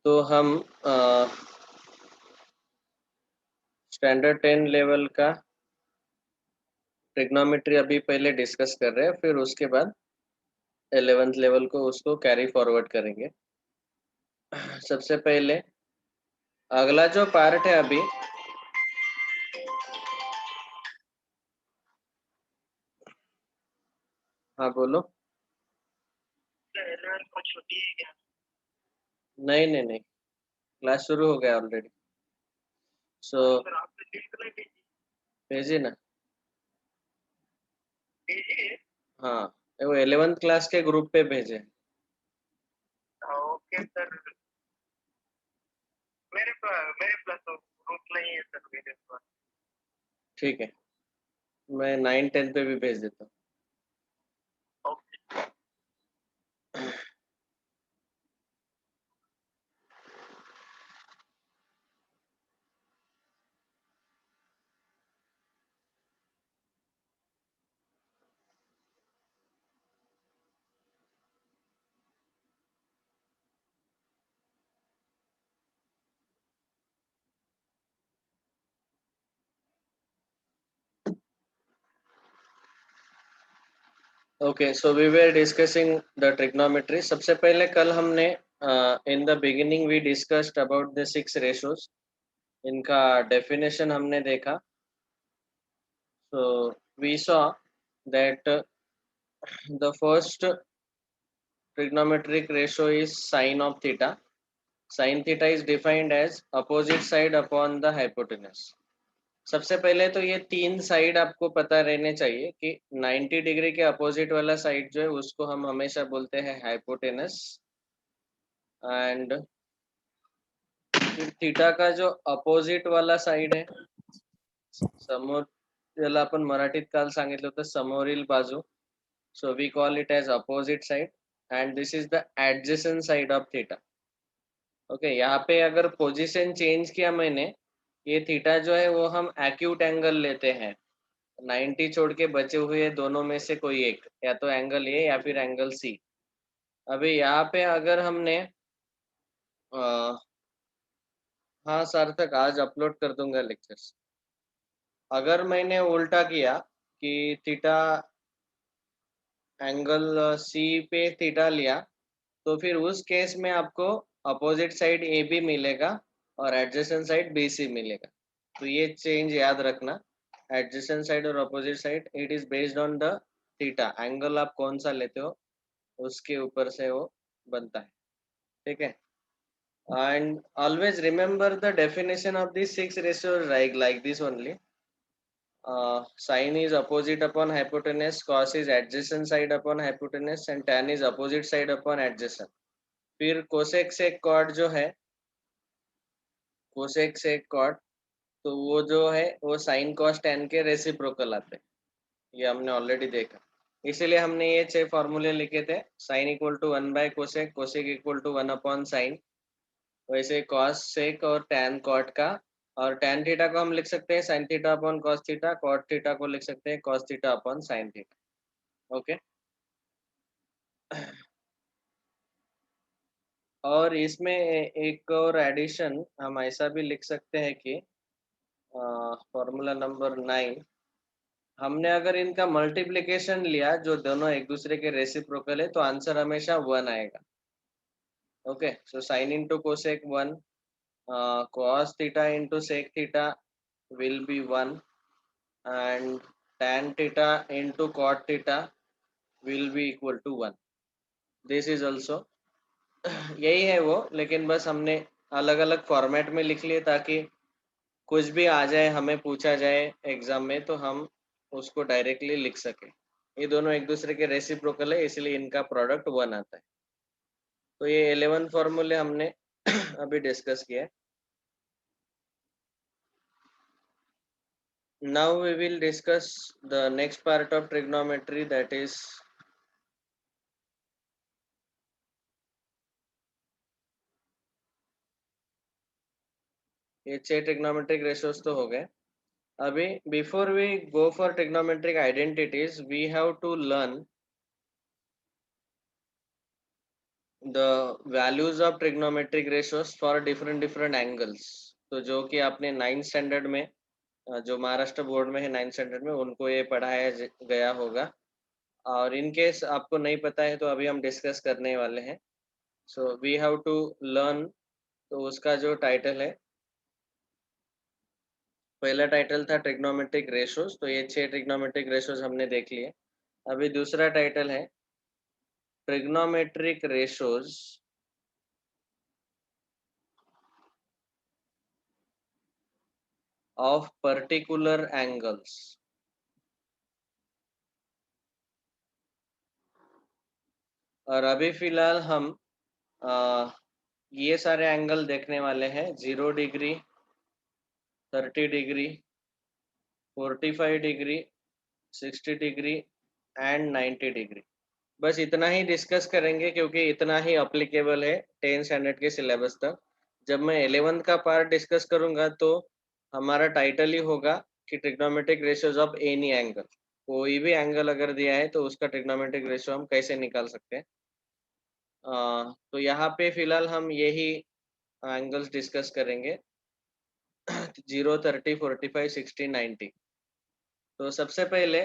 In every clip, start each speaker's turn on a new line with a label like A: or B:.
A: तो हम standard 10 level का ट्रिग्नोमेट्री अभी पहले डिस्कस कर रहे हैं, फिर उसके बाद 11th लेवल को उसको कैरी फॉरवर्ड करेंगे। सबसे पहले अगला जो पार्ट है अभी, हाँ बोलो।
B: छुट्टी है क्या?
A: नहीं नहीं नहीं, क्लास शुरू हो गया ऑलरेडी। सो भेजिए ना। हाँ, वो 11th क्लास के ग्रुप पे भेजे।
B: ओके सर, मेरे पास तो ग्रुप नहीं है सर मेरे पास।
A: ठीक है, मैं 9-10 पे भी भेज देता हूँ।
B: Okay.
A: Okay, so we were discussing the trigonometry. सबसे पहले कल हमने in the beginning we discussed about the 6 ratios. इनका डेफिनेशन हमने देखा। So we saw that the first trigonometric ratio is sine of theta. Sin theta is defined as opposite side upon the hypotenuse. सबसे पहले तो ये तीन side आपको पता रहने चाहिए कि 90 डिग्री के अपोजिट वाला साइड जो है उसको हम हमेशा बोलते हैं हाइपोटेनस, एंड फिर थीटा का जो अपोजिट वाला साइड है, समोर, ज्याला आपण मराठीत काल सांगितलं होतं समोरील बाजू, so we call it as opposite side, and this is the adjacent side of theta. Okay, यहाँ पे अगर पोजीशन चेंज किया मैंने, ये थीटा जो है वो हम एक्यूट एंगल लेते हैं। 90 छोड़ के बचे हुए दोनों में से कोई एक, या तो एंगल ए या फिर एंगल सी। अभी यहाँ पे अगर हमने हाँ सार्थक, आज अपलोड कर दूंगा लेक्चर्स। अगर मैंने उल्टा किया कि थीटा एंगल सी पे थीटा लिया, तो फिर उस केस में आपको अपोजिट साइड ए बी मिलेगा और एडजेसेंट साइड बी सी मिलेगा। तो ये चेंज याद रखना, एडजेसेंट साइड और opposite side, it is based on the theta, angle आप कौन सा लेते हो उसके ऊपर से वो बनता है। ठीक है, and always remember the definition of this 6 ratio like this only. Sine is opposite upon hypotenuse, cos is adjacent side upon hypotenuse, and tan is opposite side upon adjacent. फिर कोसेक से कॉट जो है, cosec से cot, तो वो जो है वो साइन कॉस टैन के रेसिप्रोकल आते हैं, ये हमने ऑलरेडी देखा। इसीलिए हमने ये 6 फॉर्मूले लिखे थे, sine equal to 1 by cosec, cosec equal to 1 upon sine, वैसे कॉस सेक और टैन कॉट का, और टैन थीटा को हम लिख सकते हैं sine theta upon cos theta, cot theta को लिख सकते हैं cos theta upon sine theta. Okay, और इसमें एक और एडिशन हम ऐसा भी लिख सकते हैं कि फॉर्मूला नंबर 9, हमने अगर इनका मल्टीप्लिकेशन लिया जो दोनों एक दूसरे के रेसिप्रोकल है, तो आंसर हमेशा 1 आएगा। Okay, so sine into cosec 1, cos theta into sec theta will be 1, and tan theta into cot theta will be equal to 1. This is also यही है वो, लेकिन बस हमने अलग अलग फॉर्मेट में लिख लिए ताकि कुछ भी आ जाए, हमें पूछा जाए एग्जाम में, तो हम उसको डायरेक्टली लिख सके। ये दोनों एक दूसरे के रेसिप्रोकल है, इसलिए इनका प्रोडक्ट 1 आता है। तो ये 11 फॉर्मूले हमने अभी डिस्कस किया। Now we will discuss the next part of trigonometry, that is ये 6 trigonometric ratios तो हो गए। अभी before we go for trigonometric identities, we have to learn the values of trigonometric ratios for different angles. तो जो कि आपने 9th standard में जो महाराष्ट्र बोर्ड में है 9th स्टैंडर्ड में उनको ये पढ़ाया गया होगा। और इन केस आपको नहीं पता है तो अभी हम डिस्कस करने वाले हैं। So we have to learn. तो उसका जो टाइटल है, पहला टाइटल था ट्रिग्नोमेट्रिक रेशियोज। तो ये 6 ट्रिग्नोमेट्रिक रेशियोज हमने देख लिए। अभी दूसरा टाइटल है trigonometric ratios of particular angles. और अभी फिलहाल हम ये सारे एंगल देखने वाले हैं, 0 degree, 30 degree, 45 degree, 60 degree and 90 degree. बस इतना ही डिस्कस करेंगे क्योंकि इतना ही अप्लीकेबल है 10 स्टैंडर्ड के सिलेबस तक। जब मैं 11th का पार्ट डिस्कस करूंगा तो हमारा टाइटल ही होगा कि trigonometric ratios of any angle. कोई भी एंगल अगर दिया है तो उसका ट्रिग्नोमेट्रिक रेशियो हम कैसे निकाल सकते हैं। तो यहाँ पे फिलहाल हम यही एंगल्स डिस्कस करेंगे। 0, 30, 45, 60, 90। तो सबसे पहले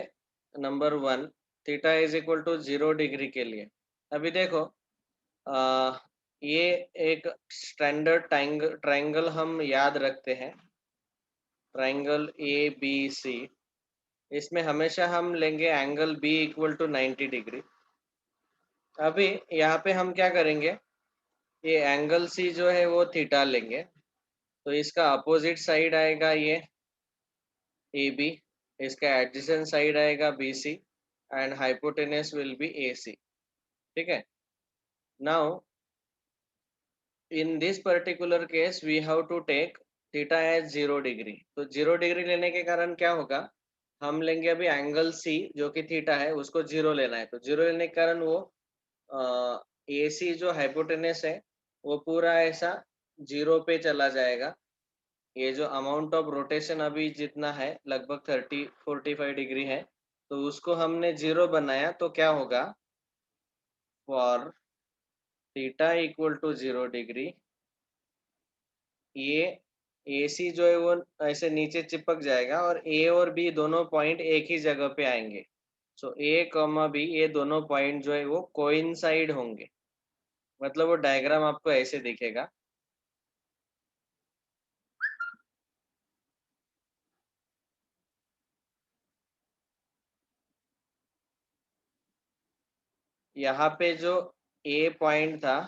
A: number 1, theta is equal to 0 degree के लिए। अभी देखो, आ, ये एक स्टैंडर्ड ट्रायंगल हम याद रखते हैं, ट्रायंगल ए बी सी। इसमें हमेशा हम लेंगे angle B equal to 90 degree. अभी यहाँ पे हम क्या करेंगे, ये एंगल सी जो है वो थीटा लेंगे। तो इसका अपोजिट साइड आएगा ये ए बी, इसका एडजेसेंट साइड आएगा B C and hypotenuse will be A C. ठीक है। Now in this particular case we have to take theta as 0 degree. तो 0 डिग्री लेने के कारण क्या होगा, हम लेंगे अभी एंगल सी जो कि थीटा है उसको 0 लेना है। तो 0 लेने के कारण वो ए सी जो हाइपोटेनस है वो पूरा ऐसा 0 पे चला जाएगा। ये जो अमाउंट ऑफ रोटेशन अभी जितना है लगभग 30-45 डिग्री है, तो उसको हमने 0 बनाया। तो क्या होगा, for theta equal to 0 degree, ये ए सी जो है वो ऐसे नीचे चिपक जाएगा और ए और बी दोनों पॉइंट एक ही जगह पे आएंगे। सो ए कॉमा बी, ये दोनों पॉइंट जो है वो कोइंसाइड होंगे। मतलब वो डायग्राम आपको ऐसे दिखेगा। यहाँ पे जो ए पॉइंट था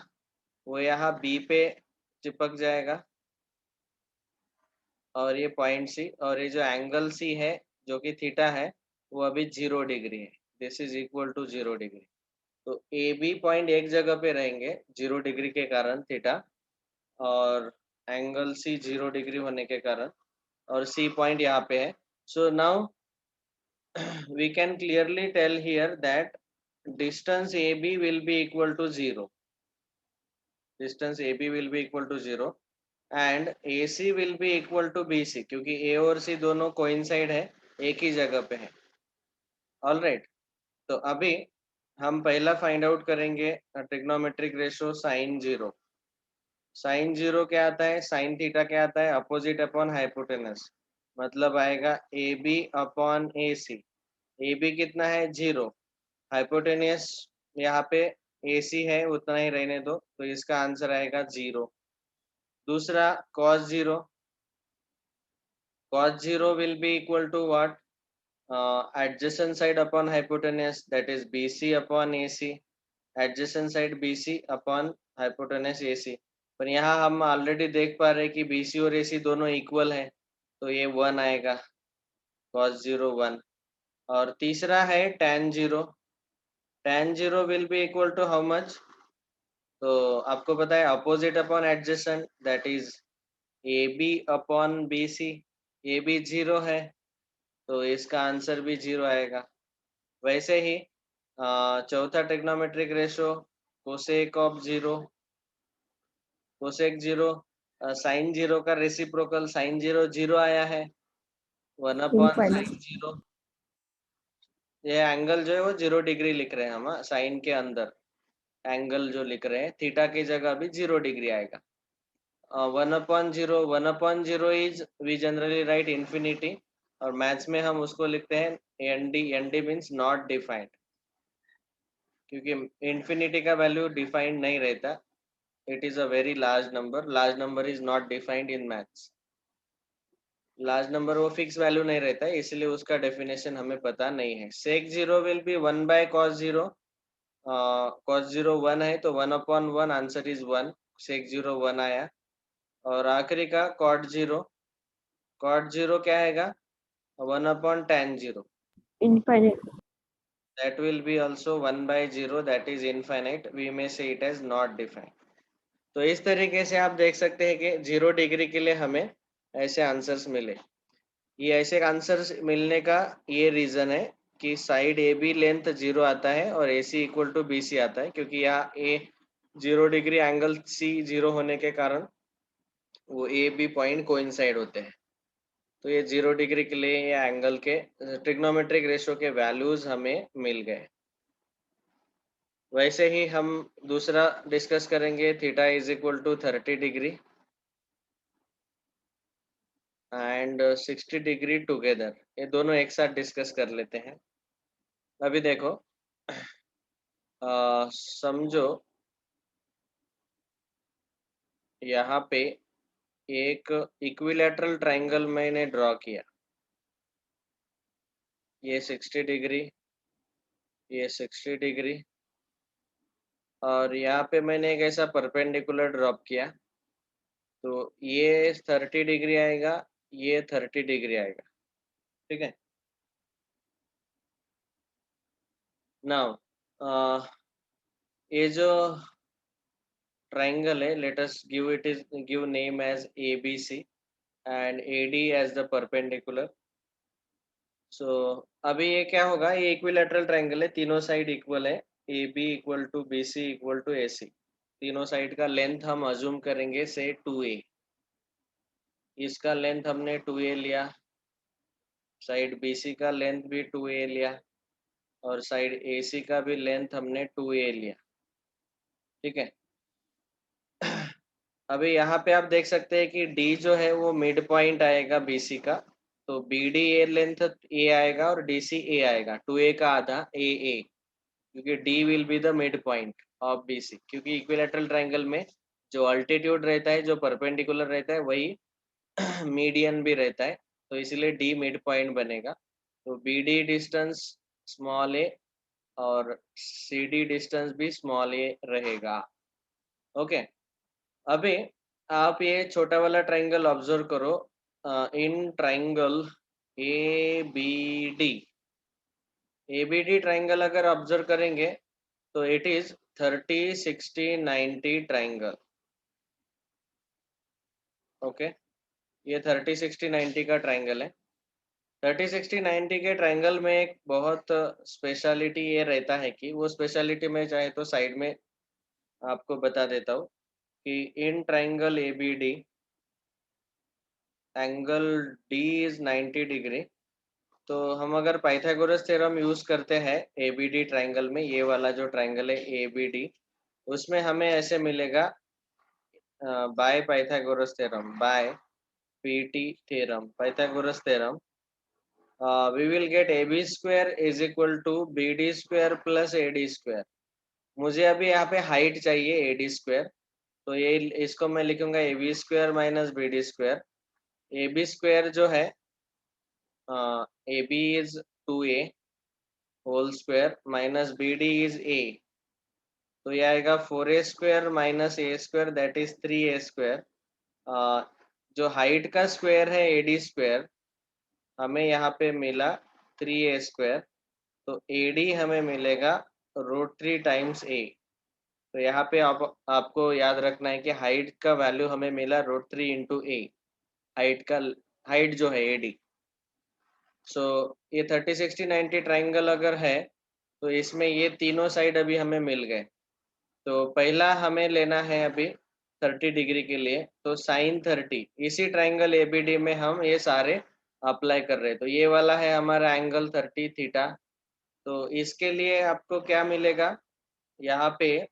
A: वो यहाँ बी पे चिपक जाएगा और ये पॉइंट सी, और ये जो एंगल सी है जो कि थीटा है वो अभी 0 डिग्री है। This is equal to 0 degree. तो ए बी पॉइंट एक जगह पे रहेंगे 0 डिग्री के कारण थीटा, और एंगल सी 0 डिग्री होने के कारण, और सी पॉइंट यहाँ पे है। So now we can clearly tell here that distance AB will be equal to 0. Distance AB will be equal to 0 and AC will be equal to BC, क्योंकि A और C दोनों coincide है, एक ही जगह पे है। All right. तो अभी हम पहला फाइंड आउट करेंगे ट्रिग्नोमेट्रिक रेशियो साइन 0। साइन 0 क्या आता है, साइन थीटा क्या आता है, अपोजिट अपॉन हाइपोटेनस। मतलब आएगा A B upon A C. A B कितना है 0, हाइपोटेनियस यहाँ पे AC है उतना ही रहने दो, तो इसका आंसर आएगा 0। दूसरा cos 0, cos 0 will be equal to what, adjacent side upon hypotenuse, that is BC upon AC, adjacent side BC upon hypotenuse AC। पर यहाँ हम ऑलरेडी देख पा रहे हैं कि BC और AC दोनों इक्वल है, तो ये 1 आएगा, cos 0 1। और तीसरा है tan 0, tan 0 will be equal to how much, तो आपको पता है opposite upon adjacent, that is A B upon B C. A B 0 है तो इसका आंसर भी 0 आएगा। वैसे ही चौथा trigonometric ratio cosec of 0, cosec 0, sine 0 का रेसिप्रोकल साइन 0 0 आया है, 1 अपॉन साइन 0। ये एंगल जो है वो 0 डिग्री लिख रहे हैं हम साइन के अंदर। एंगल जो लिख रहे हैं थीटा की जगह भी 0 डिग्री आएगा। 1/0 is we generally write infinity, और मैथ्स में हम उसको लिखते हैं N D means not defined, क्योंकि इन्फिनिटी का वैल्यू डिफाइंड नहीं रहता। It is a very large number is not defined in maths. Large number वो फिक्स वैल्यू नहीं रहता है, इसलिए उसका डेफिनेशन हमें पता नहीं है। सेक 0 विल बी 1/cos 0, cos 0 1 है तो 1/1, आंसर इज 1, सेक 0 1 आया। और आखिरी का cot 0 क्या आएगा, 1/tan 0,
C: infinite.
A: that will be also 1/0, that is infinite, we may say it as not defined। तो इस तरीके से आप देख सकते हैं कि 0 डिग्री के लिए हमें ऐसे आंसर्स मिले। ये ऐसे आंसर्स मिलने का ये रीजन है कि साइड ए बी लेंथ 0 आता है और ए सी इक्वल टू बी सी आता है, क्योंकि यहाँ ए 0 डिग्री एंगल सी 0 होने के कारण वो ए बी पॉइंट कोइंसाइड होते हैं। तो ये 0 डिग्री के लिए ये एंगल के ट्रिग्नोमेट्रिक रेशो के वैल्यूज हमें मिल गए। वैसे ही हम दूसरा डिस्कस करेंगे, theta is equal to 30 degree and 60 degree together. ये दोनों एक साथ डिस्कस कर लेते हैं। अभी देखो, समझो यहाँ पे एक इक्विलैटरल ट्रायंगल मैंने ड्रॉ किया। ये 60 डिग्री, ये 60 डिग्री, और यहाँ पे मैंने एक ऐसा परपेंडिकुलर ड्रॉप किया, तो ये 30 डिग्री आएगा, ये 30 डिग्री आएगा, ठीक है। नाउ ये जो ट्रायंगल है, let us give name as ABC and AD as the perpendicular. So अभी ये क्या होगा, ये इक्विलैटरल ट्रायंगल है, तीनों साइड इक्वल है, AB equal to BC equal to AC। तीनों साइड का लेंथ हम अज्यूम करेंगे से 2A। इसका लेंथ हमने 2A लिया, साइड BC का लेंथ भी 2A लिया, और साइड AC का भी लेंथ हमने 2A लिया, ठीक है। अभी यहाँ पे आप देख सकते हैं कि D जो है वो मिड पॉइंट आएगा BC का, तो BD ए लेंथ A आएगा और DC A आएगा, 2A का आधा AA, क्योंकि D will be the mid point of BC, क्योंकि इक्विलैटरल ट्रायंगल में जो अल्टीट्यूड रहता है, जो परपेंडिकुलर रहता है, वही मीडियन भी रहता है, तो इसलिए D मिड पॉइंट बनेगा। तो BD डिस्टेंस स्मॉल a और CD डिस्टेंस भी स्मॉल a रहेगा, ओके। अभी आप ये छोटा वाला ट्रायंगल ऑब्जर्व करो, इन ट्रायंगल ABD ट्रायंगल अगर ऑब्जर्व करेंगे तो इट इज 30-60-90 ट्रायंगल, ओके। ये 30-60-90 का ट्रायंगल है। 30-60-90 के ट्रायंगल में एक बहुत स्पेशलिटी ये रहता है कि वो स्पेशलिटी मैं चाहे तो साइड में आपको बता देता हूँ कि in triangle ABD angle D is 90 degree. तो हम अगर पाइथागोरस थ्योरम यूज करते हैं ABD ट्रायंगल में, ये वाला जो ट्रायंगल है ABD, उसमें हमें ऐसे मिलेगा by Pythagoras theorem, by PT theorem, Pythagoras theorem, we will get AB square is equal to BD square plus AD square। मुझे अभी यहाँ पे हाइट चाहिए AD square, तो ये इसको मैं लिखूंगा AB square minus BD square। AB square जो है, AB is 2A whole square minus BD is A, तो ये आएगा 4A square minus A square, that is 3A square. जो हाइट का स्क्वायर है AD स्क्वायर, हमें यहाँ पे मिला 3A स्क्वायर, तो AD हमें मिलेगा √3 टाइम्स A। तो यहाँ पे आपको याद रखना है कि हाइट का वैल्यू हमें मिला √3 इंटू A, हाइट जो है AD। सो ये 30-60-90 ट्रायंगल अगर है तो इसमें ये तीनों साइड अभी हमें मिल गए। तो पहला हमें लेना है अभी 30 डिग्री के लिए, तो साइन 30, इसी ट्रायंगल ABD में हम ये सारे अप्लाई कर रहे हैं। तो ये वाला है हमारा एंगल 30 थीटा। तो इसके लिए आपको क्या मिलेगा, यहाँ पे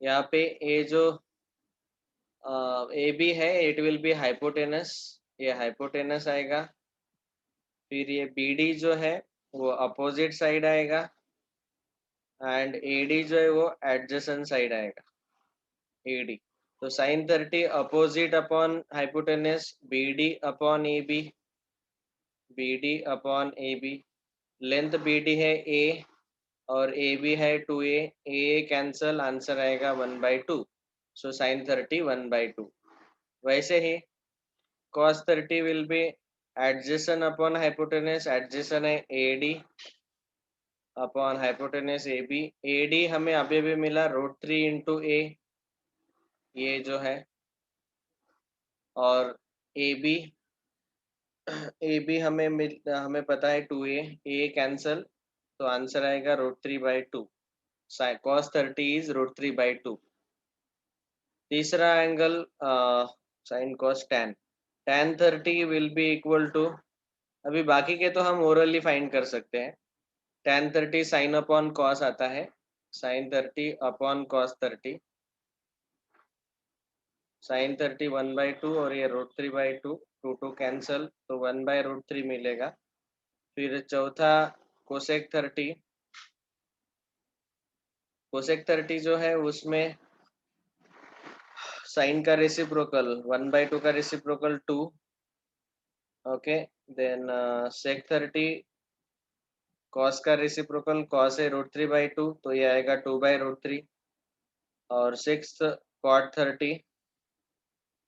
A: यहाँ पे ये जो ए बी है, इट विल बी हाइपोटेनस, ये हाइपोटेनस आएगा। फिर ये बी डी जो है वो अपोजिट साइड आएगा, एंड ए डी जो है वो एडजेसेंट साइड आएगा, ए डी। तो sine 30 opposite upon hypotenuse B D upon A B, B D upon A B. Length B D है ए और ए बी है 2a, ए कैंसल, आंसर आएगा 1/2। So sine 30 1/2। वैसे ही cos 30 will be adjacent upon hypotenuse, adjacent है A D upon hypotenuse A B. A D हमें अभी भी मिला √3 इंटू ए, ये जो है, और ए बी हमें पता है 2a, ए कैंसल, तो आंसर आएगा √3/2। cos 30 is √3/2। तीसरा angle sine cos tan 30 will be equal to, अभी बाकी के तो हम ओरली फाइंड कर सकते हैं। tan 30 साइन अपॉन कॉस आता है, साइन 30 अपॉन cos 30, साइन 30 1/2 और ये √3/2, 2 कैंसल, तो 1/√3 मिलेगा। फिर चौथा कोसेक 30, कोसेक 30 जो है उसमें साइन का रेसिप्रोकल 1/2 का reciprocal 2, okay. Then seg 30 cos का रेसिप्रोकल, कॉस है √3/2, तो ये आएगा 2/√3। और सिक्स कॉट 30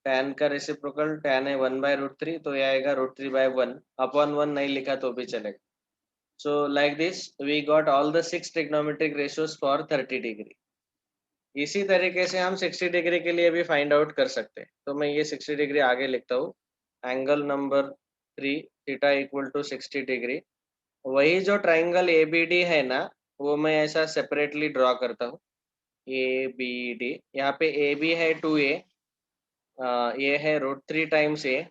A: tan का रेसिप्रोकल, tan है 1/√3, तो ये आएगा √3/1, अपॉन 1 नहीं लिखा तो भी चलेगा। So like this we got all the 6 trigonometric ratios for 30 degree. इसी तरीके से हम 60 डिग्री के लिए भी फाइंड आउट कर सकते हैं। तो मैं ये 60 डिग्री आगे लिखता हूँ, angle number 3 theta equal to 60 degree. वही जो ट्राइंगल ए बी डी है ना, वो मैं ऐसा सेपरेटली ड्रॉ करता हूँ, ए बी डी। यहाँ पे ए बी है 2a, ये है √3 टाइम्स ए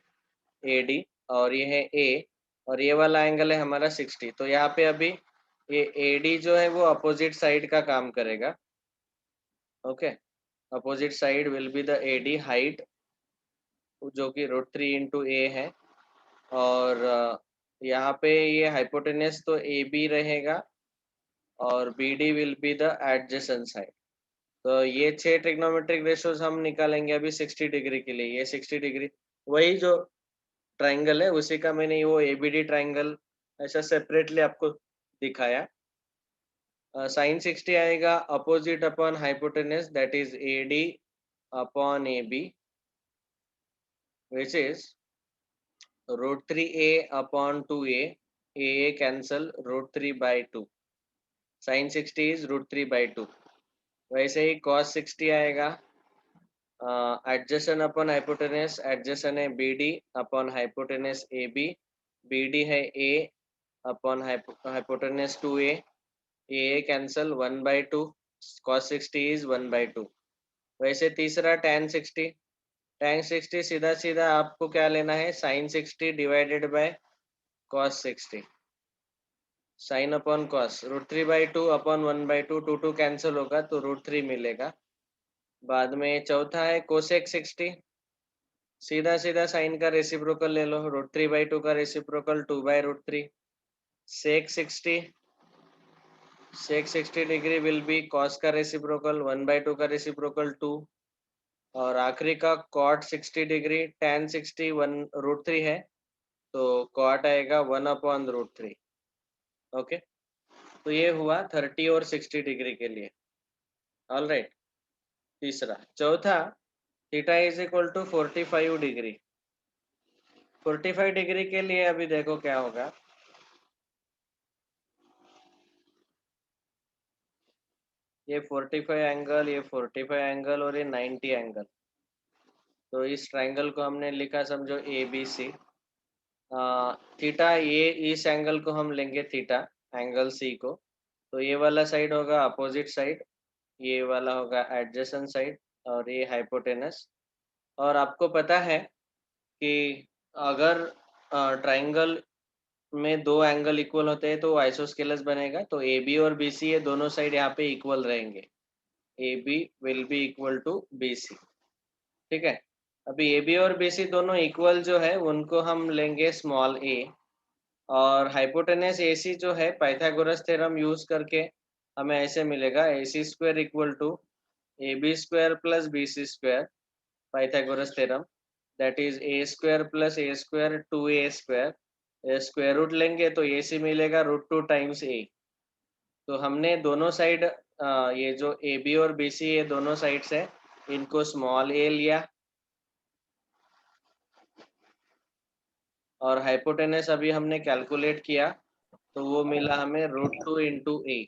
A: डी, और ये है ए, और ये वाला एंगल है हमारा 60। तो यहाँ पे अभी ये ए डी जो है वो अपोजिट साइड का काम करेगा, okay. Opposite side will be the A D height, जो कि √3 इंटू ए है। और यहाँ पे ये हाइपोटेनस तो ए बी रहेगा, और B D will be the adjacent side. तो ये 6 ट्रिग्नोमेट्रिक रेशियोज हम निकालेंगे अभी 60 डिग्री के लिए। ये 60 डिग्री वही जो ट्राइंगल है उसी का मैंने वो एबीडी ट्राइंगल ऐसा सेपरेटली आपको दिखाया। साइन 60 आएगा opposite upon hypotenuse, that is A D upon A B, which is √3a upon 2a, A cancel, √3/2, sine 60 is √3/2। वैसे ही cos 60 आएगा एडजेसेंट अपॉन हाइपोटेनस, एडजेसेंट है B D upon hypotenuse A B, B D है A upon hypotenuse 2a, A cancel, 1/2, cos 60 is 1/2। वैसे तीसरा tan 60, tan 60 सीधा सीधा आपको क्या लेना है, sin 60 divided by cos 60, sine upon cos, √3/2 upon 1/2, 2 cancel होगा तो √3 मिलेगा। बाद में चौथा है कोसेक 60, सीधा सीधा साइन का रेसिप्रोकल ले लो, √3/2 का reciprocal 2/√3। Sec 60, sec 60 degree will be cos का रेसिप्रोकल 1/2 का रेसिप्रोकल 2। और आखिरी का कॉट 60 डिग्री, tan 60 1√3 है, तो कॉट आएगा 1/√3, ओके। तो ये हुआ 30 और 60 डिग्री के लिए, ऑल राइट। तीसरा, चौथा, theta is equal to 45 degree. 45 degree के लिए अभी देखो क्या होगा। ये 45 एंगल, ये 45 एंगल और ये 90 एंगल। तो इस ट्राइंगल को हमने लिखा, समझो ए बी सी। थीटा, ये इस एंगल को हम लेंगे थीटा, एंगल सी को। तो ये वाला साइड होगा अपोजिट साइड, ये वाला होगा एडजेसेंट साइड, और ये हाइपोटेनस। और आपको पता है कि अगर ट्राइंगल में दो एंगल इक्वल होते हैं तो आइसोस्केलस बनेगा, तो ए बी और बी सी ये दोनों साइड यहाँ पे इक्वल रहेंगे, A B will be equal to B C. ठीक है, अभी ए बी और बी सी दोनों इक्वल जो है उनको हम लेंगे स्मॉल ए, और हाइपोटेनस ए सी जो है पाइथागोरस थ्योरम यूज करके हमें ऐसे मिलेगा, A C square equal to A B square plus B C square, Pythagoras theorem, that is A square plus A square two A square, square root लेंगे तो ए सी मिलेगा root two times ए। तो हमने दोनों साइड ये जो ए बी और B C ये दोनों साइड है इनको स्मॉल ए लिया, और हाइपोटेनस अभी हमने कैलकुलेट किया तो वो मिला हमें रूट टू इंटू ए।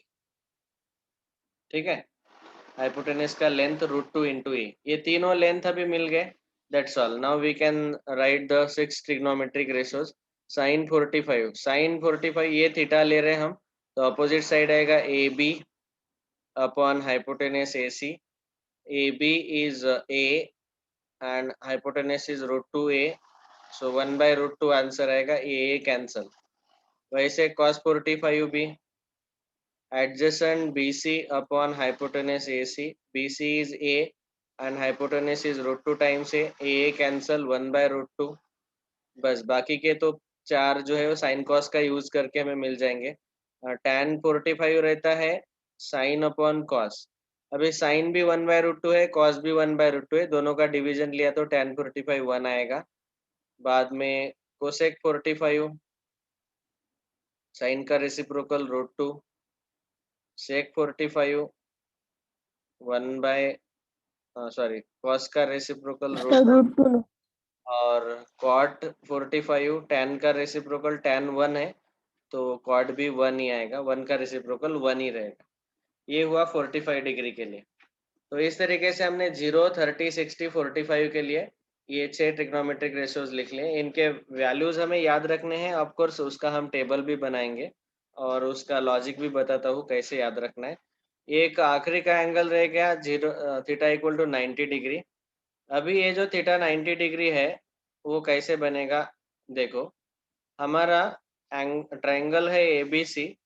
A: ठीक है, हाइपोटेनस का length root two into A, ये तीनों लेंथ अभी मिल गए। That's all, now we can write the 6 trigonometric ratios. Sine 45, sine 45 ये थीटा ले रहे हैं हम, तो अपोजिट साइड आएगा A B upon hypotenuse A C, A B is A and hypotenuse is root two A, so 1/√2 answer आएगा, A cancel. वैसे cos 45 भी adjacent BC upon hypotenuse AC, BC is A and hypotenuse is √2 times A cancel 1/√2। बस बाकी के तो चार जो है वो साइन कॉस का यूज करके हमें मिल जाएंगे। tan 45 रहता है साइन अपॉन कॉस, अभी साइन भी 1/√2 है, कॉस भी 1/√2 है, दोनों का डिवीजन लिया तो tan 45 1 आएगा। बाद में कोसेक 45, साइन का रेसिप्रोकल √2, सेक 45 सॉरी कॉस का रेसिप्रोकल √2, और कॉट 45 tan का रेसिप्रोकल tan 1 है, तो कॉट भी 1 ही आएगा, 1 का रेसिप्रोकल 1 ही रहेगा। ये हुआ 45 डिग्री के लिए। तो इस तरीके से हमने 0, 30, 60, 45 के लिए ये 6 ट्रिग्नोमेट्रिक रेशियोज लिख लिए। इनके वैल्यूज हमें याद रखने हैं, ऑफ कोर्स उसका हम टेबल भी बनाएंगे और उसका लॉजिक भी बताता हूँ कैसे याद रखना है। एक आखिरी का एंगल रह गया 0 थीटा इक्वल टू 90 डिग्री। अभी ये जो थीटा 90 डिग्री है वो कैसे बनेगा, देखो हमारा ट्रायंगल है ए बी सी,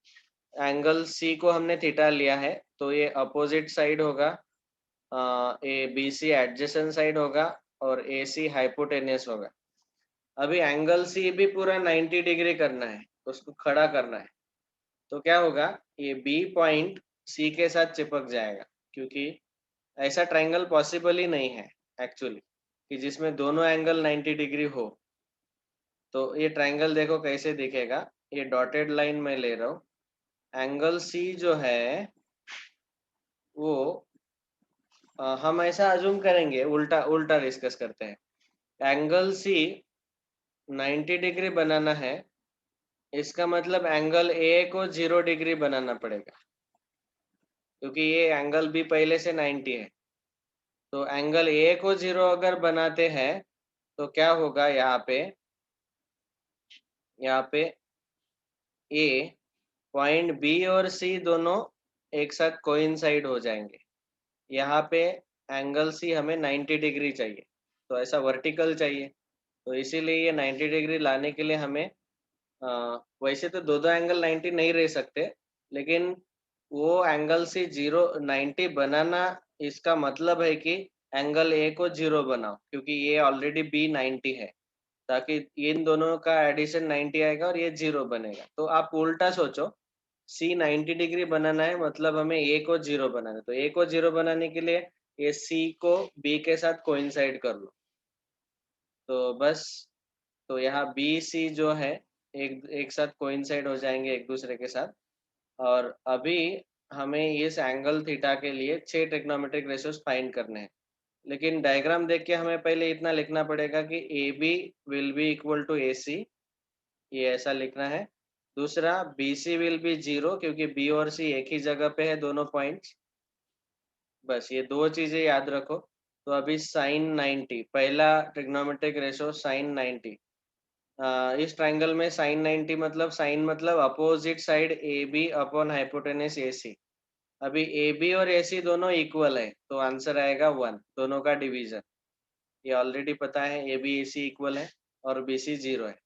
A: एंगल सी को हमने थीटा लिया है, तो ये अपोजिट साइड होगा, A B C adjacent side होगा और ए सी हाइपोटेनियस होगा। अभी एंगल सी भी पूरा 90 डिग्री करना है, उसको खड़ा करना है, तो क्या होगा, ये बी पॉइंट सी के साथ चिपक जाएगा, क्योंकि ऐसा ट्रायंगल पॉसिबल ही नहीं है एक्चुअली कि जिसमें दोनों एंगल 90 डिग्री हो। तो ये ट्रायंगल देखो कैसे दिखेगा, ये डॉटेड लाइन में ले रहा हूँ, एंगल सी जो है वो हम ऐसा अज्यूम करेंगे, उल्टा उल्टा डिस्कस करते हैं। एंगल सी 90 डिग्री बनाना है, इसका मतलब एंगल ए को 0 डिग्री बनाना पड़ेगा, क्योंकि ये एंगल भी पहले से 90 है। तो एंगल ए को 0 अगर बनाते हैं तो क्या होगा, यहाँ पे ए पॉइंट बी और सी दोनों एक साथ कोइंसाइड हो जाएंगे। यहाँ पे एंगल सी हमें 90 डिग्री चाहिए, तो ऐसा वर्टिकल चाहिए, तो इसीलिए ये 90 डिग्री लाने के लिए हमें वैसे तो दो एंगल 90 नहीं रह सकते, लेकिन वो एंगल सी 90 बनाना, इसका मतलब है कि एंगल ए को 0 बनाओ, क्योंकि ये ऑलरेडी बी 90 है, ताकि इन दोनों का एडिशन 90 आएगा और ये 0 बनेगा। तो आप उल्टा सोचो, सी 90 डिग्री बनाना है, मतलब हमें ए को 0 बनाना है, तो ए को 0 बनाने के लिए ये सी को बी के साथ कोइंसाइड कर लो, तो बस, तो यहाँ बी सी जो है एक एक साथ कोइंसाइड हो जाएंगे एक दूसरे के साथ। और अभी हमें इस एंगल थीटा के लिए 6 ट्रिग्नोमेट्रिक रेशियोज फाइंड करने हैं, लेकिन डायग्राम देख के हमें पहले इतना लिखना पड़ेगा कि A B will be equal to A C, ये ऐसा लिखना है। दूसरा, बी सी विल बी 0, क्योंकि बी और सी एक ही जगह पे है दोनों पॉइंट्स। बस ये दो चीजें याद रखो। तो अभी साइन 90, पहला ट्रिग्नोमेट्रिक रेशियो साइन 90, इस ट्रायंगल में साइन 90 मतलब, साइन मतलब opposite side A B upon hypotenuse A C. अभी ए बी और ए सी दोनों इक्वल है, तो आंसर आएगा 1, दोनों का डिवीजन, ये ऑलरेडी पता है, ए बी ए सी इक्वल है और बी सी 0 है।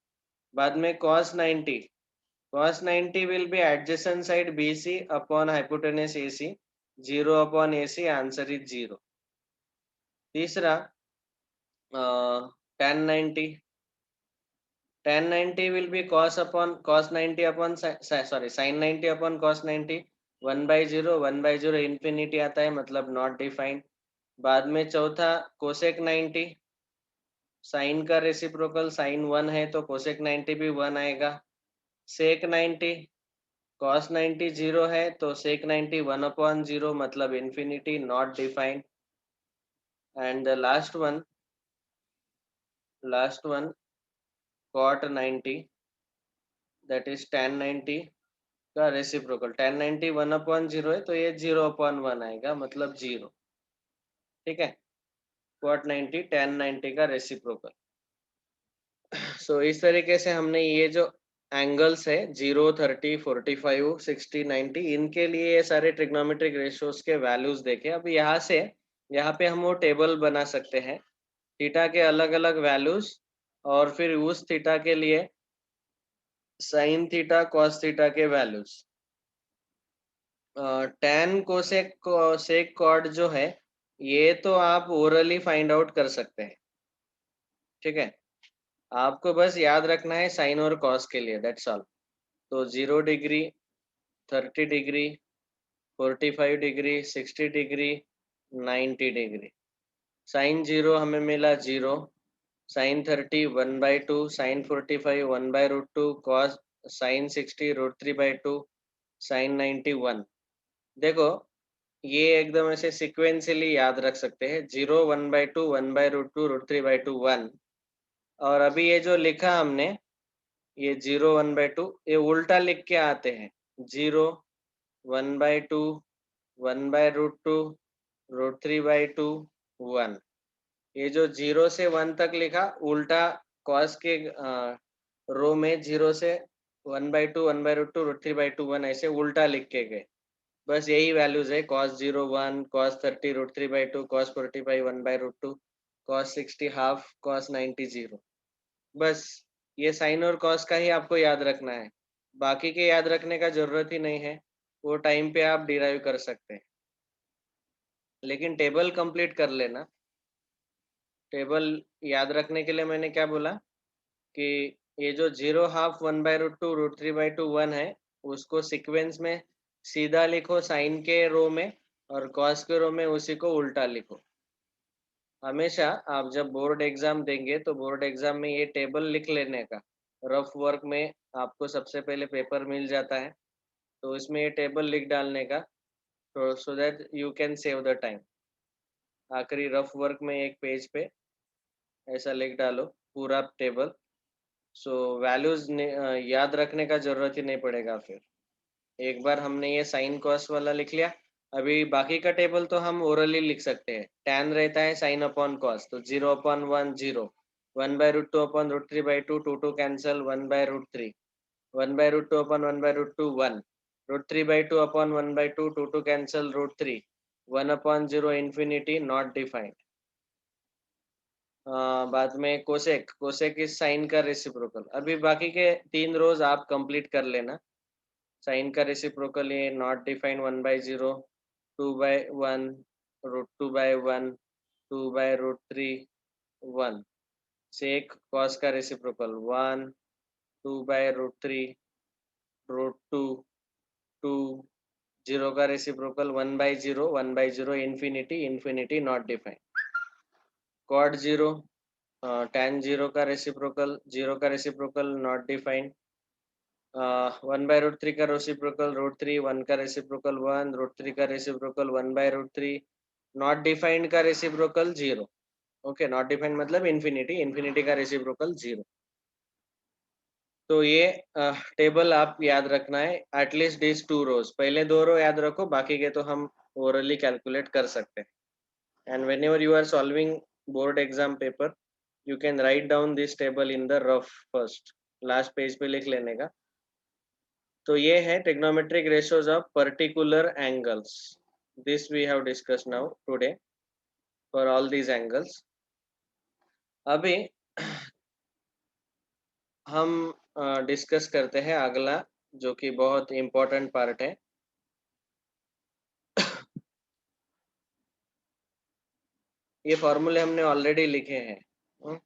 A: बाद में cos 90, cos 90 will be adjacent side BC upon hypotenuse AC, 0 upon AC, answer is 0. तीसरा tan 90, tan 90 will be cos 90 upon sin 90 upon cos 90, 1 by 0, 1 by 0 infinity आता है, मतलब not defined. बाद में चौथा कोसेक 90, साइन का रेसिप्रोकल साइन 1 है तो कोसेक 90 भी 1 आएगा. सेक 90, cos 90 0 है तो सेक 90 1 upon 0, मतलब infinity, not defined. And the last one cot 90, that is tan 90 का रेसिप्रोकल. tan 90 1 upon 0 है तो ये 0 upon 1 आएगा, मतलब 0. ठीक है, cot 90 tan 90 का रेसिप्रोकल. सो इस तरीके से हमने ये जो एंगल्स है 0, 30, 45, 60, 90, इनके लिए ये सारे ट्रिग्नोमेट्रिक रेशियोज के वैल्यूज देखे. अब यहाँ पे हम वो टेबल बना सकते हैं, थीटा के अलग अलग वैल्यूज, और फिर उस थीटा के लिए साइन थीटा कॉस थीटा के वैल्यूज. टैन कोसेक कॉड जो है ये तो आप ओरली फाइंड आउट कर सकते हैं. ठीक है, आपको बस याद रखना है साइन और कॉस के लिए, दैट्स ऑल. तो 0 degree, 30 degree, 45 degree, 60 degree, 90 degree. Sine 0 हमें मिला 0, sine 30 1 by 2, sine 45 1 by root 2, cos sine 60 root 3 by 2, sine 90 1. देखो ये एकदम ऐसे सिक्वेंशियली याद रख सकते हैं, 0 1 by 2, 1 by root 2, root 3 by 2, 1. और अभी ये जो लिखा हमने, ये 0 1 by 2, ये उल्टा लिख के आते हैं, 0 1 by 2, 1 by root 2, root 3 by 2, 1. ये जो 0 से 1 तक लिखा उल्टा कॉस के रो में 0 से 1 by 2, 1 by root 2, root 3 by 2, 1 ऐसे उल्टा लिख के गए. बस यही वैल्यूज है, cos 0 1, cos 30 root 3 by 2, cos 45 1 by root 2, cos 60 half, cos 90 0. बस ये साइन और कॉस का ही आपको याद रखना है, बाकी के याद रखने का जरूरत ही नहीं है, वो टाइम पे आप डिराइव कर सकते हैं. लेकिन टेबल कंप्लीट कर लेना. टेबल याद रखने के लिए मैंने क्या बोला कि ये जो 0 half 1 by root 2, root 3 by 2, 1 है, उसको सीक्वेंस में सीधा लिखो साइन के रो में, और कॉस के रो में उसी को उल्टा लिखो. हमेशा आप जब बोर्ड एग्जाम देंगे तो बोर्ड एग्जाम में ये टेबल लिख लेने का. रफ वर्क में आपको सबसे पहले पेपर मिल जाता है, तो इसमें ये टेबल लिख डालने का, तो so that you can save the time. आखिरी रफ वर्क में एक पेज पे ऐसा लिख डालो पूरा टेबल. सो वैल्यूज याद रखने का जरूरत ही नहीं पड़ेगा. फिर एक बार हमने ये साइन कॉस वाला लिख लिया, अभी बाकी का टेबल तो हम ओरली लिख सकते हैं. टैन रहता है साइन अपॉन कॉस, तो 0 upon 1 0, 1 by root 2 upon root 3 by 2, 2 2 cancel, 1 by root 3, 1 by root 2 upon 1 by root 2, 1, root 3 by 2 upon 1 by 2, 2 2 cancel, root 3, 1 upon 0 infinity, not defined. बाद में कोसेक इस साइन का रेसिप्रोकल. अभी बाकी के 3 रोज आप कंप्लीट कर लेना. साइन का रेसिप्रोकल ये not defined 1 by 0, 2 by 1, root 2 by 1, 2 by root 3, 1. Sec cos का रेसिप्रोकल 1, 2 by रूट 3, रूट 2, 2, 0 का reciprocal 1 by 0, 1 by 0 infinity, infinity, not defined. Cot 0, tan 0 का रेसिप्रोकल, 0 का reciprocal not defined. 1 by root 3 का reciprocal root 3, 1 का reciprocal 1, root 3 का reciprocal 1 by root 3, not defined का reciprocal 0. Okay, not defined मतलब infinity, infinity का reciprocal 0. तो ये टेबल आप याद रखना है, एटलीस्ट दिस 2 रोज. पहले 2 रो याद रखो, बाकी के तो हम ओरली कैलकुलेट कर सकते हैं. And whenever you are solving board exam paper, you can write down this table in the rough first. Last page पे लिख लेने का. तो ये है trigonometric ratios of particular angles. This we have discussed now today for all these angles. अभी हम discuss करते हैं अगला जो कि बहुत इम्पोर्टेंट पार्ट है। ये फॉर्मूले हमने ऑलरेडी लिखे हैं।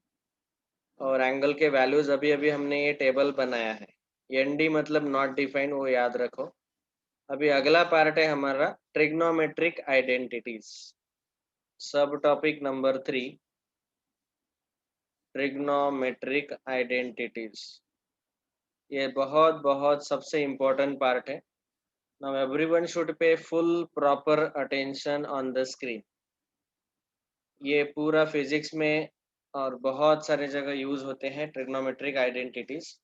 A: और एंगल के वैल्यूज अभी अभी हमने ये टेबल बनाया है। एनडी मतलब नॉट डिफाइंड, वो याद रखो। अभी अगला पार्ट है हमारा ट्रिग्नोमेट्रिक आइडेंटिटीज, सब टॉपिक नंबर 3, ट्रिग्नोमेट्रिक आइडेंटिटीज। ये बहुत बहुत सबसे इम्पोर्टेंट पार्ट है। Now everyone should pay full proper attention on the screen. ये पूरा फिजिक्स में और बहुत सारे जगह यूज होते हैं ट्रिग्नोमेट्रिक आइडेंटिटीज।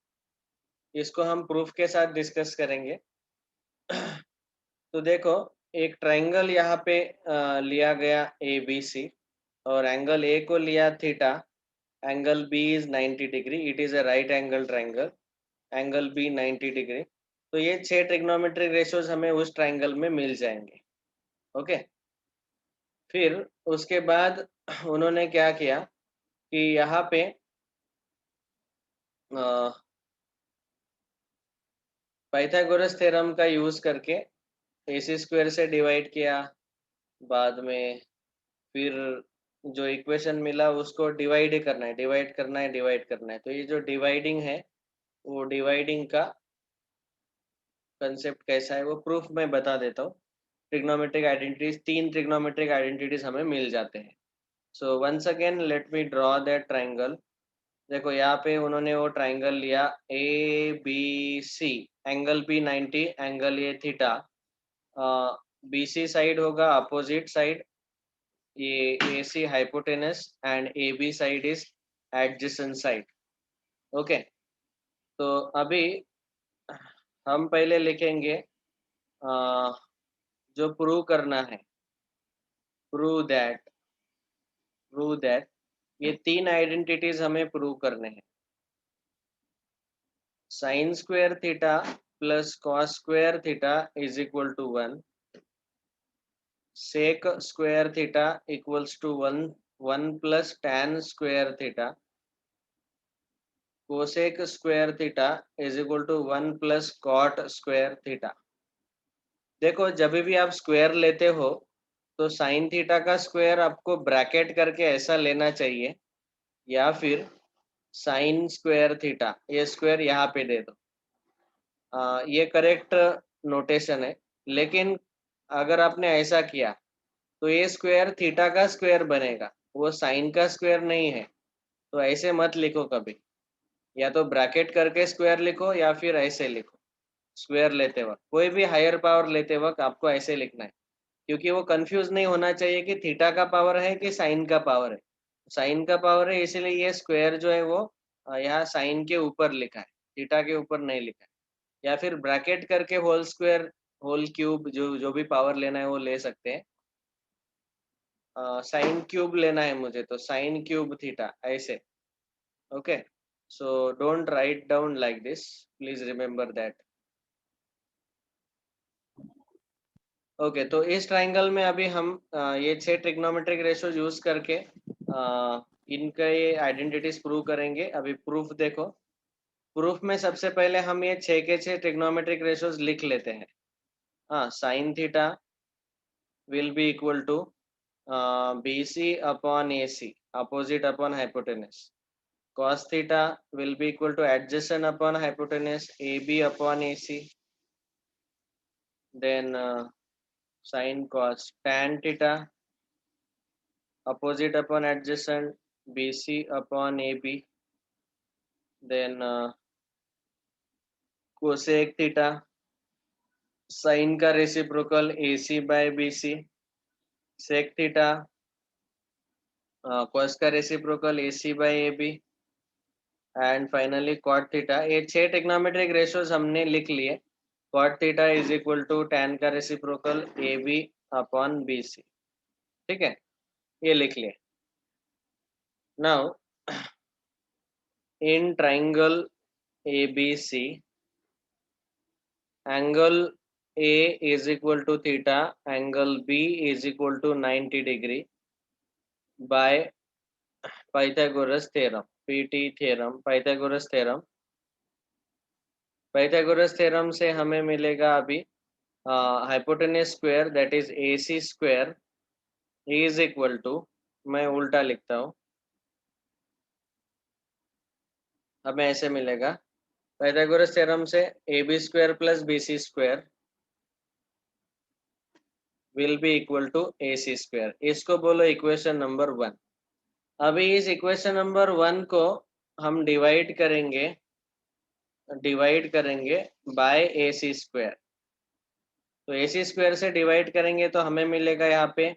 A: इसको हम प्रूफ के साथ डिस्कस करेंगे। तो देखो, एक ट्रायंगल यहाँ पे लिया गया ए बी सी, और एंगल ए को लिया theta, angle B is 90 degree, it is a right angle triangle, angle B 90 degree. तो ये 6 ट्रिग्नोमेट्रिक रेशियोज हमें उस ट्रायंगल में मिल जाएंगे। ओके, फिर उसके बाद उन्होंने क्या किया कि यहाँ पे पाइथागोरस थ्योरम का यूज करके AC स्क्वायर से डिवाइड किया। बाद में फिर जो इक्वेशन मिला उसको डिवाइड करना है, डिवाइड करना है, डिवाइड करना है। तो ये जो डिवाइडिंग है, वो डिवाइडिंग का कंसेप्ट कैसा है वो प्रूफ मैं बता देता हूँ। ट्रिग्नोमेट्रिक आइडेंटिटीज, 3 ट्रिग्नोमेट्रिक आइडेंटिटीज हमें मिल जाते हैं। So once again let me draw that triangle. देखो यहाँ पे उन्होंने वो ट्रायंगल लिया ABC, angle B 90, angle A theta. BC side होगा अपोजिट साइड, ये AC hypotenuse, and AB side is adjacent side. Okay, तो अभी हम पहले लिखेंगे जो प्रूव करना है, प्रूव दैट, प्रूव दैट ये 3 आइडेंटिटीज हमें प्रूव करने हैं। Sine square theta plus cos square theta is equal to 1, sec square theta equals to 1 plus tan square theta, cosec square theta is equal to 1 plus cot square theta. देखो, जब भी आप square लेते हो तो sine theta का square आपको bracket करके ऐसा लेना चाहिए, या फिर साइन स्क्वायर थीटा, ये स्क्वायर यहाँ पे दे दो। ये करेक्ट नोटेशन है। लेकिन अगर आपने ऐसा किया तो ये स्क्वायर थीटा का स्क्वायर बनेगा, वो साइन का स्क्वायर नहीं है। तो ऐसे मत लिखो कभी, या तो ब्रैकेट करके स्क्वायर लिखो या फिर ऐसे लिखो। स्क्वायर लेते वक्त, कोई भी हायर पावर लेते वक्त आपको ऐसे लिखना है, क्योंकि वो कंफ्यूज नहीं होना चाहिए कि थीटा का पावर है कि साइन का पावर है। साइन का पावर है, इसीलिए ये स्क्वायर जो है वो यहाँ साइन के ऊपर लिखा है, थीटा के ऊपर नहीं लिखा है। या फिर ब्रैकेट करके होल स्क्वायर, होल क्यूब, जो जो भी पावर लेना है वो ले सकते हैं। साइन क्यूब लेना है मुझे, तो साइन क्यूब थीटा ऐसे। Okay, so don't write down like this, please remember that. Okay, तो इस ट्राइंगल में अभी हम ये 6 ट्रिग्नोमेट्रिक रेशियोज यूज करके इनका ये आइडेंटिटीज प्रूव करेंगे। अभी प्रूफ देखो। प्रूफ में सबसे पहले हम ये 6 के 6 ट्रिग्नोमेट्रिक रेशियोज लिख लेते हैं। हाँ, sine theta will be equal to BC upon AC, opposite upon hypotenuse. Cos theta will be equal to adjacent upon hypotenuse, AB upon AC. Then sin cos tan theta, opposite upon adjacent, BC upon AB. Then cosec theta, sin का reciprocal AC by BC, sec theta, cos का reciprocal AC by AB, and finally cot theta. ये 6 trigonometric ratios हमने लिख लिए। Cot theta is equal to tan का reciprocal AB upon BC। ठीक है, ये लिख लिए। Now in triangle ABC, angle A is equal to theta, angle B is equal to 90 degree by Pythagoras theorem, PT theorem, Pythagoras theorem. Pythagoras theorem से हमें मिलेगा अभी hypotenuse square that is AC square is equal to, मैं उल्टा लिखता हूँ, हमें ऐसे मिलेगा पाइथागोरस थ्योरम से AB square plus BC square will be equal to AC square. इसको बोलो इक्वेशन नंबर 1। अभी इस इक्वेशन नंबर 1 को हम डिवाइड करेंगे बाय AC स्क्वायर। तो AC स्क्वायर से डिवाइड करेंगे तो हमें मिलेगा यहाँ पे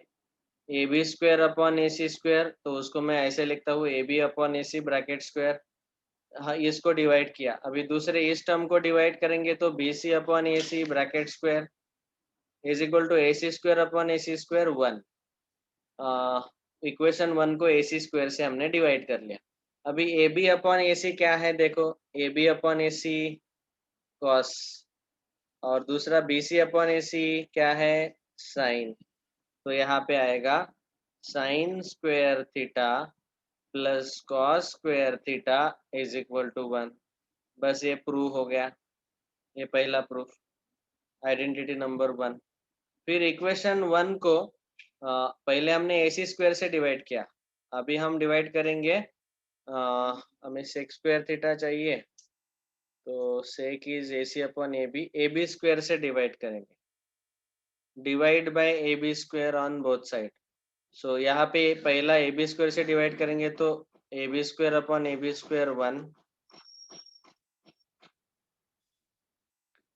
A: AB square upon AC square, तो उसको मैं ऐसे लिखता हूँ AB upon AC bracket square. हाँ, इसको डिवाइड किया। अभी दूसरे इस टर्म को डिवाइड करेंगे तो BC upon AC bracket square is equal to AC square upon AC square 1। Equation 1 को AC स्क्वायर से हमने डिवाइड कर लिया। अभी AB अपॉन AC क्या है, देखो AB अपॉन AC कॉस, और दूसरा BC अपॉन AC क्या है, साइन। तो यहाँ पे आएगा sine square theta plus cos square theta is equal to 1। बस ये प्रूव हो गया, ये पहला प्रूफ, आइडेंटिटी नंबर 1। फिर इक्वेशन 1 को पहले हमने AC स्क्वायर से डिवाइड किया, अभी हम डिवाइड करेंगे, हमें सेक स्क्वायर थीटा चाहिए, तो sec is AC upon AB square से डिवाइड करेंगे, divide by AB square on both side. So यहाँ पे पहला AB स्क्वायर से डिवाइड करेंगे तो AB square upon AB square 1।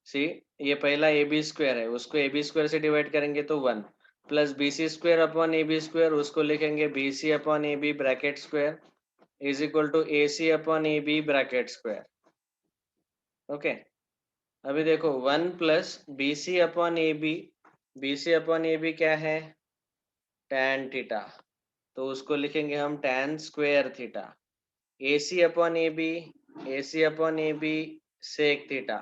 A: सी, ये पहला AB स्क्वायर है, उसको AB स्क्वायर से डिवाइड करेंगे तो 1, plus BC square upon AB square, उसको लिखेंगे BC upon AB bracket square is equal to AC upon AB bracket square. Okay, अभी देखो 1 plus BC upon AB, BC upon AB क्या है, tan थीटा, तो उसको लिखेंगे हम tan square theta. AC upon AB, AC upon AB sec theta,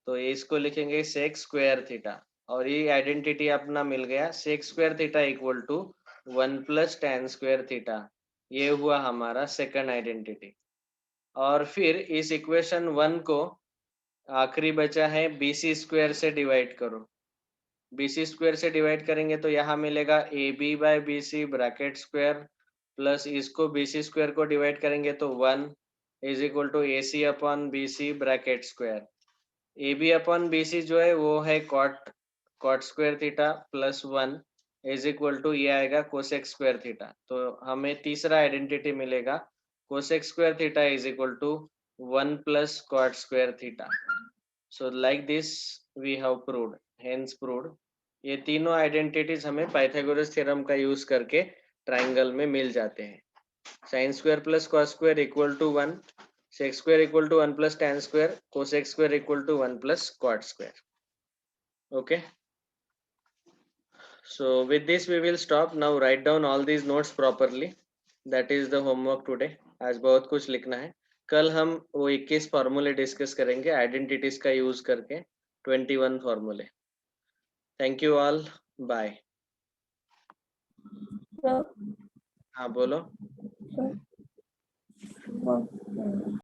A: तो इसको लिखेंगे सेक स्क्वायर थीटा। और ये आइडेंटिटी अपना मिल गया, sec square theta equal to 1 plus tan square theta. ये हुआ हमारा सेकंड आइडेंटिटी। और फिर इस इक्वेशन 1 को आखिरी बचा है BC स्क्वायर से डिवाइड करो। BC स्क्वायर से डिवाइड करेंगे तो यहाँ मिलेगा AB by BC bracket square, plus इसको BC स्क्वायर को डिवाइड करेंगे तो 1 is equal to AC upon BC bracket square. AB upon BC जो है वो है cot square theta plus 1 is equal to ये आएगा कोसेक स्क्वायर थीटा। तो हमें तीसरा आइडेंटिटी मिलेगा, cosec square theta is equal to 1 plus cot square theta. So like this we have proved, hence proved. ये तीनों आइडेंटिटीज हमें पाइथागोरस थ्योरम का यूज करके ट्राइंगल में मिल जाते हैं। Sine square plus cos square equal to 1, sec square equal to 1 plus tan square, cosec square equal to 1 plus cot square. Okay, so with this we will stop now. Write down all these notes properly, that is the homework today. आज बहुत कुछ लिखना है। कल हम वो 21 फॉर्मूले discuss करेंगे आइडेंटिटीज का यूज करके, 21 फॉर्मूले। Thank you all, bye. हाँ बोलो।